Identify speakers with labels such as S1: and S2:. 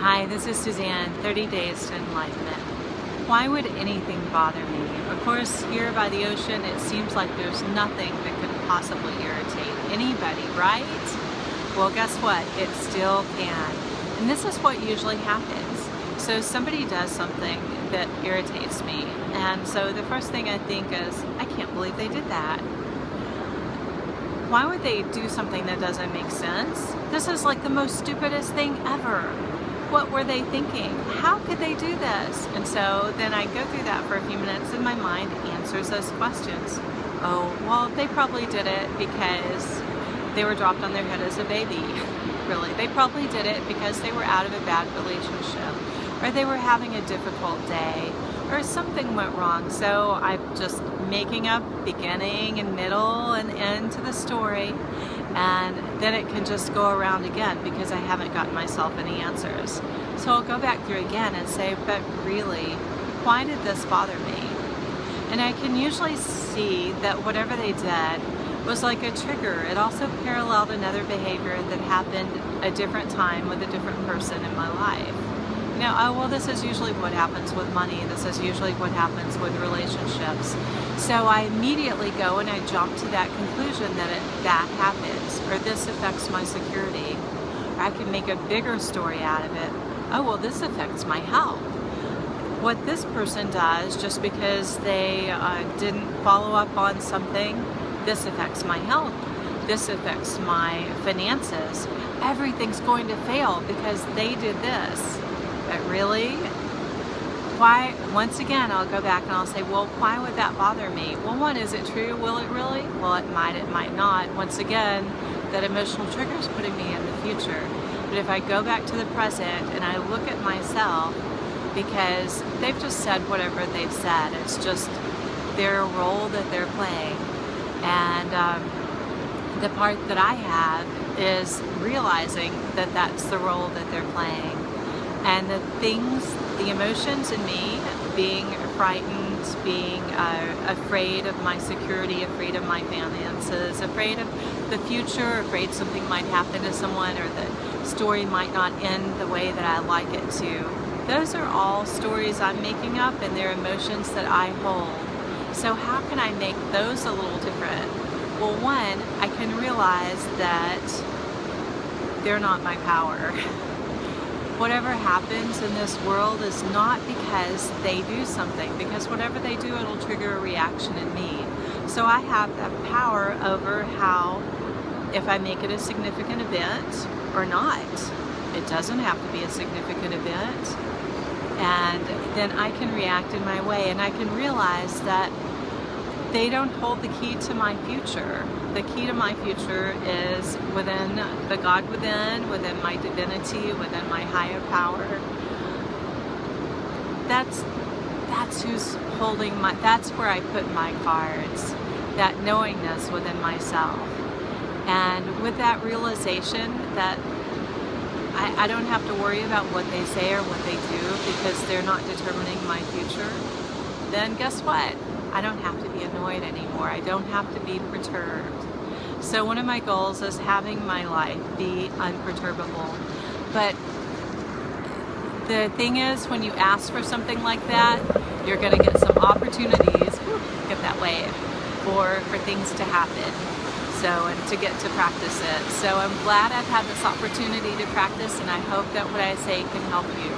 S1: Hi, this is Suzanne, 30 Days to Enlightenment. Why would anything bother me? Of course, here by the ocean, it seems like there's nothing that could possibly irritate anybody, right? Well, guess what? It still can. And this is what usually happens. So somebody does something that irritates me. And so the first thing I think is, I can't believe they did that. Why would they do something that doesn't make sense? This is like the most stupidest thing ever. What were they thinking? How could they do this? And so then I go through that for a few minutes and my mind answers those questions. Oh, well, they probably did it because they were dropped on their head as a baby. Really, they probably did it because they were out of a bad relationship, or they were having a difficult day, or something went wrong. So I'm just making up beginning and middle and end to the story, and then it can just go around again because I haven't gotten myself any answers. So I'll go back through again and say, but really, why did this bother me? And I can usually see that whatever they did was like a trigger. It also paralleled another behavior that happened a different time with a different person in my life. You know, oh, well, this is usually what happens with money. This is usually what happens with relationships. So I immediately go and I jump to that conclusion that that happens, or this affects my security. Or I can make a bigger story out of it. Oh, well, this affects my health. What this person does just because they didn't follow up on something, this affects my health. This affects my finances. Everything's going to fail because they did this. But really? Why? Once again, I'll go back and I'll say, well, why would that bother me? Well, one, is it true? Will it really? Well, it might not. Once again, that emotional trigger is putting me in the future. But if I go back to the present and I look at myself, because they've just said whatever they've said, it's just their role that they're playing. And the part that I have is realizing that that's the role that they're playing. And the things, the emotions in me, being frightened, being afraid of my security, afraid of my finances, afraid of the future, afraid something might happen to someone, or the story might not end the way that I like it to. Those are all stories I'm making up, and they're emotions that I hold. So how can I make those a little different? Well, one, I can realize that they're not my power. Whatever happens in this world is not because they do something, because whatever they do, it'll trigger a reaction in me. So I have that power over how, if I make it a significant event or not. It doesn't have to be a significant event. And then I can react in my way, and I can realize that they don't hold the key to my future. The key to my future is within the God within my divinity, within my higher power. That's who's holding my, that's where I put my cards, that knowingness within myself. And with that realization that I don't have to worry about what they say or what they do because they're not determining my future, then guess what? I don't have to be annoyed anymore. I don't have to be perturbed. So one of my goals is having my life be unperturbable. But the thing is, when you ask for something like that, you're going to get some opportunities, get that wave, for things to happen. So, and to get to practice it. So I'm glad I've had this opportunity to practice, and I hope that what I say can help you.